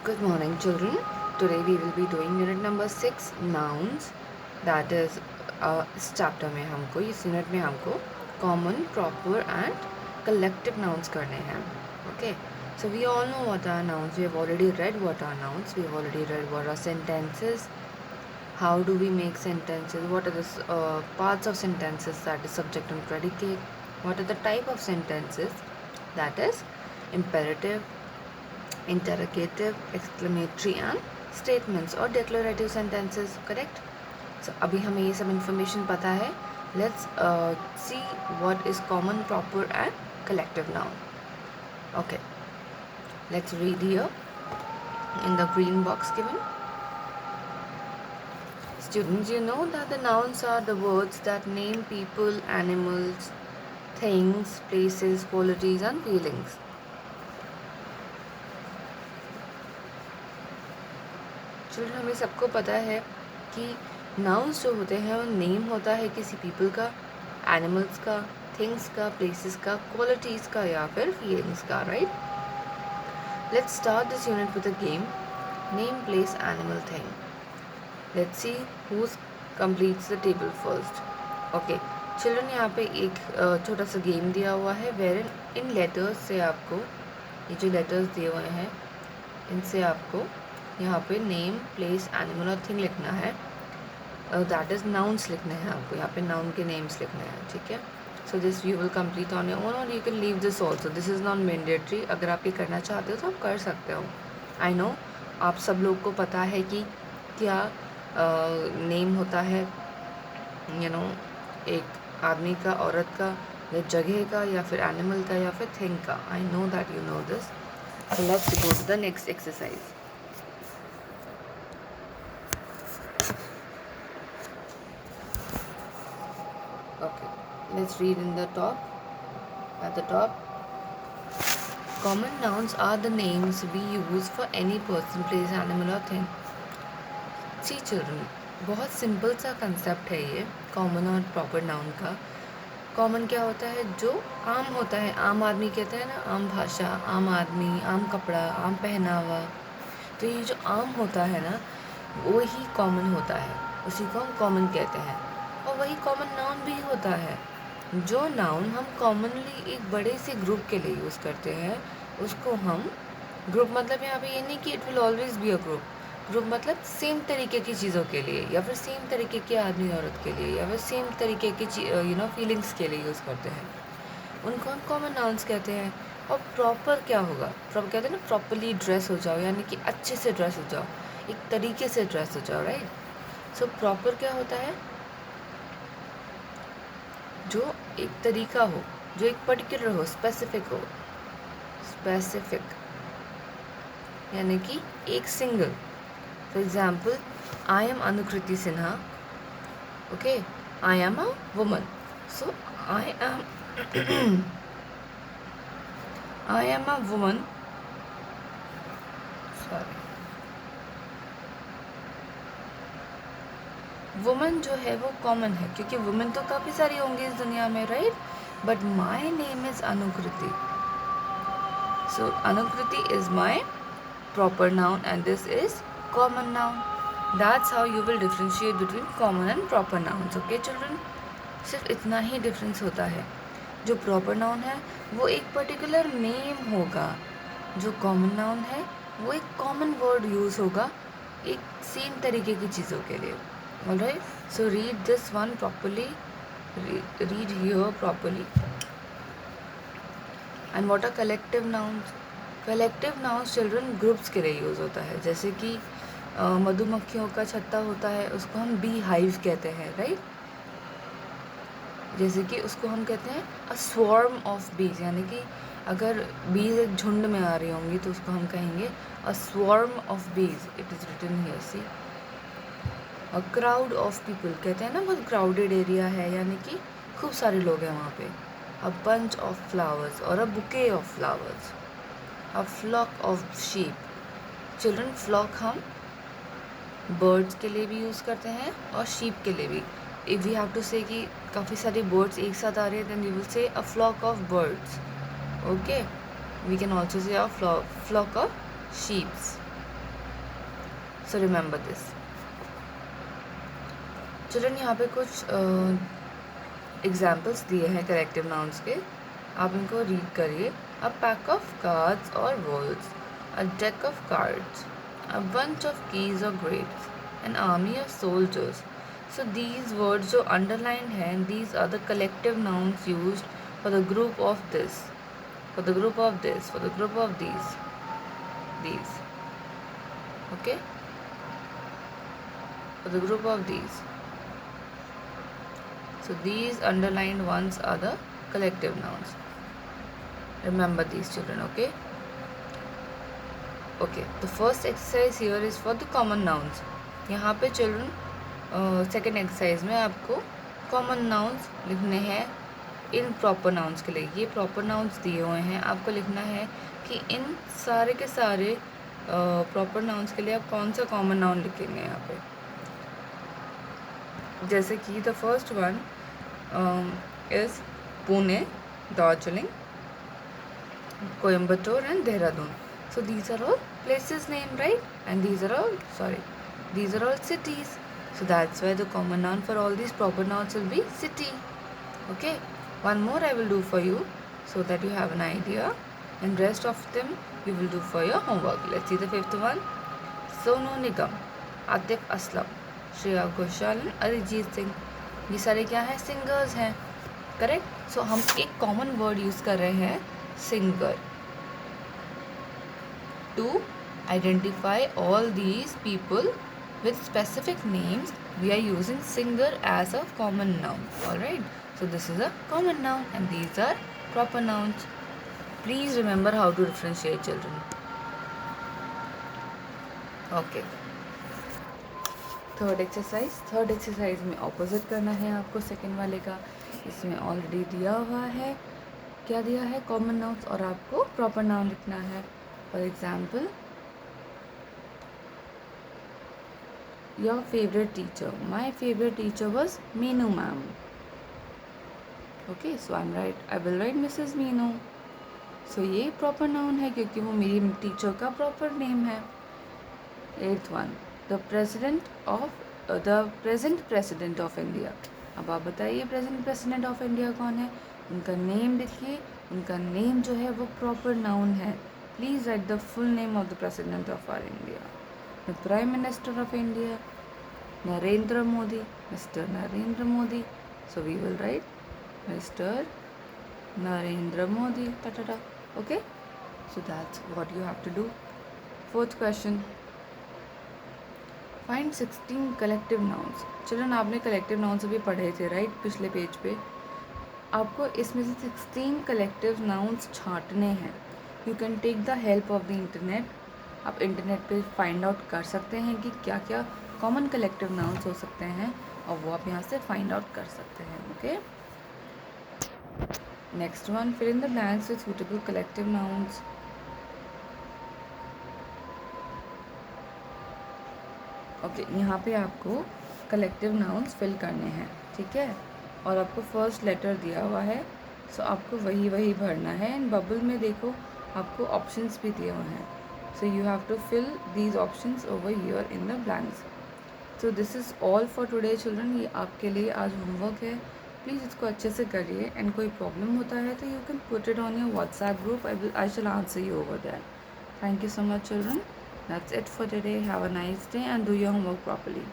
Good morning, children. Today we will be doing unit number 6, nouns. That is, इस chapter में हमको, इस unit में हमको common, proper and collective nouns करने हैं. Okay. So we all know what are nouns. We have already read what are nouns. We have already read what are sentences. How do we make sentences? What are the parts of sentences? That is subject and predicate. What are the type of sentences? That is imperative, interrogative, exclamatory and statements और declarative sentences. Correct? So अभी हमें ये सब information पता है. Let's see what is common, proper and collective noun. Okay. Let's read here in the green box given. Students, you know that the nouns are the words that name people, animals, things, places, qualities and feelings. Children हमें सबको पता है कि nouns जो होते हैं वो name होता है किसी पीपल का, एनिमल्स का, थिंग्स का, प्लेसेस का, क्वालिटीज़ का या फिर फीलिंग्स का. Right. Let's start this unit with a game. Name, place, animal, thing. Let's see who completes the table first. Okay children, यहाँ पे एक छोटा सा गेम दिया हुआ है वेर इन लेटर्स से आपको, ये जो लेटर्स दिए हुए हैं इनसे आपको यहाँ पे नेम, प्लेस, एनिमल और थिंग लिखना है. दैट इज़ नाउन्स लिखने हैं आपको. यहाँ पे नाउन के नेम्स लिखने हैं. ठीक है. So this you will complete on your own और you can leave this also. This is not mandatory. अगर आप ये करना चाहते हो तो आप कर सकते हो. आई नो आप सब लोग को पता है कि क्या नेम होता है, यू नो, एक आदमी का, औरत का, या जगह का, या फिर एनिमल का, या फिर थिंग का. I know that you know this. So let's go to the next exercise. Okay, let's read in the top. At the top, common nouns are the names we use for any person, place, animal or thing. See children, बहुत simple सा concept है ये common और proper noun का. Common क्या होता है? जो आम होता है. आम आदमी कहते हैं ना, आम भाषा, आम आदमी, आम कपड़ा, आम पहनावा. तो ये जो आम होता है ना, वो ही कॉमन होता है. उसी को हम कॉमन कहते हैं. और वही कॉमन नाउन भी होता है. जो नाउन हम कॉमनली एक बड़े से ग्रुप के लिए यूज़ करते हैं उसको हम ग्रुप, मतलब यहाँ पे ये नहीं कि it will always be a group. Group मतलब सेम तरीके की चीज़ों के लिए, या फिर सेम तरीके के आदमी औरत के लिए, या फिर सेम तरीके की फीलिंग्स के लिए यूज़ करते हैं. उनको हम कॉमन नाउन्स कहते हैं. और प्रॉपर क्या होगा? प्रॉपर कहते हैं ना, प्रॉपरली ड्रेस हो जाओ, यानी कि अच्छे से ड्रेस हो जाओ, एक तरीके से ड्रेस हो जाओ. राइट. सो प्रॉपर क्या होता है? जो एक तरीका हो, जो एक पर्टिकुलर हो, स्पेसिफिक हो. स्पेसिफिक यानी कि एक single. For example, I am Anukriti Sinha. Okay, I am a woman. So I am a woman. Sorry, woman जो है वो कॉमन है क्योंकि वुमेन तो काफ़ी सारी होंगी इस दुनिया में. Right. But my name is Anukriti. So Anukriti is my proper noun and this is common noun. That's how you will differentiate between common and proper nouns. Okay children, सिर्फ इतना ही डिफरेंस होता है. जो प्रॉपर नाउन है वो एक particular name होगा. जो कॉमन नाउन है वो एक कॉमन वर्ड यूज़ होगा एक सेम तरीके की चीज़ों के लिए. Alright. So read this one properly. Read here properly. And what are collective nouns? Collective nouns children groups के लिए यूज़ होता है. जैसे कि मधुमक्खियों का छत्ता होता है, उसको हम बी हाइव कहते हैं. राइट. जैसे कि उसको हम कहते हैं अ स्वॉर्म ऑफ बीज, यानी कि अगर बीज एक झुंड में आ रही होंगी तो उसको हम कहेंगे a swarm of bees. It is written here. See, a crowd of people कहते हैं ना, बहुत क्राउडेड एरिया है, यानी कि खूब सारे लोग हैं वहाँ पे. अ बंच ऑफ फ्लावर्स और a bouquet of flowers. A flock of sheep. Children, flock हम बर्ड्स के लिए भी यूज़ करते हैं और शीप के लिए भी. इफ़ वी हैव टू से कि काफ़ी सारे बर्ड्स एक साथ आ रहे हैं, then we will say a flock of birds. Okay. We can also say a flock of sheeps. So remember this. Children यहाँ पे कुछ एग्जाम्पल्स दिए हैं कलेक्टिव नाउन्स के, आप इनको रीड करिए। अ पैक ऑफ कार्ड्स और words, a deck of cards, a bunch of keys और grapes, an army of soldiers. So these words जो अंडरलाइंड हैं, these are the collective nouns used for the group of this, for the group of this, for the group of these, okay, for the group of these. So these underlined ones are the collective nouns. Remember these, children, okay? Okay, the first exercise here is for the common nouns. यहाँ पे children second exercise में आपको common nouns लिखने हैं in proper nouns के लिए। ये proper nouns दिए हुए हैं, आपको लिखना है कि इन सारे के सारे प्रॉपर नाउन्स के लिए आप कौन सा कॉमन नाउन लिखेंगे यहाँ पे। जैसे कि the first one is Pune, Darjeeling, Coimbatore and Dehradun. So these are all places name, right? And these are all cities. So that's why the common noun for all these proper nouns will be city. Okay, one more I will do for you so that you have an idea, and rest of them you will do for your homework. Let's see the fifth one. Sonu Nigam, Atif Aslam, Shreya Ghoshal and Arijit Singh. ये सारे क्या हैं? Singers हैं, correct? सो हम एक common word use कर रहे हैं singer to identify all these people with specific names. We are using singer as a common noun. Alright, so this is a common noun and these are proper nouns. Please remember how to differentiate, children. Okay, third exercise में opposite करना है आपको second वाले का। इसमें already दिया हुआ है, क्या दिया है? कॉमन नाउन्स, और आपको प्रॉपर नाउन लिखना है। For example, your favourite teacher, my favourite teacher was Meenu ma'am. Okay, so I am right, I will write Mrs Meenu. So ये प्रॉपर नाउन है क्योंकि वो मेरी टीचर का प्रॉपर नेम है। Eighth one, the present president of India. अब आप बताइए प्रेजेंट प्रेसिडेंट ऑफ इंडिया कौन है? उनका नेम लिखिए, उनका नेम जो है वो प्रॉपर नाउन है। Please write the full name of the president of our India. The prime minister of India, Narendra Modi, mister Narendra Modi. So we will write mister Narendra Modi, ta. Okay, so that's what you have to do. Fourth question, find 16 collective nouns. Children, आपने collective nouns अभी पढ़े थे, right? पिछले page पे आपको इसमें से 16 collective nouns छांटने हैं। You can take the help of the internet. आप इंटरनेट पे फाइंड आउट कर सकते हैं कि क्या क्या कॉमन collective nouns हो सकते हैं, और वो आप यहाँ से फाइंड आउट कर सकते हैं। Okay, next one, fill in the blanks with suitable collective nouns. Okay, यहाँ पे आपको कलेक्टिव नाउन्स फिल करने हैं, ठीक है? और आपको फर्स्ट लेटर दिया हुआ है, सो आपको वही भरना है। एंड बबल में देखो आपको ऑप्शंस भी दिए हुए हैं, so you have to fill these options over here in the blanks. So this is all for today children. ये आपके लिए आज होमवर्क है, प्लीज़ इसको अच्छे से करिए। एंड कोई प्रॉब्लम होता है तो you can put it on your WhatsApp group, I shall answer you over that. Thank you so much, children. That's it for today. Have a nice day and do your homework properly.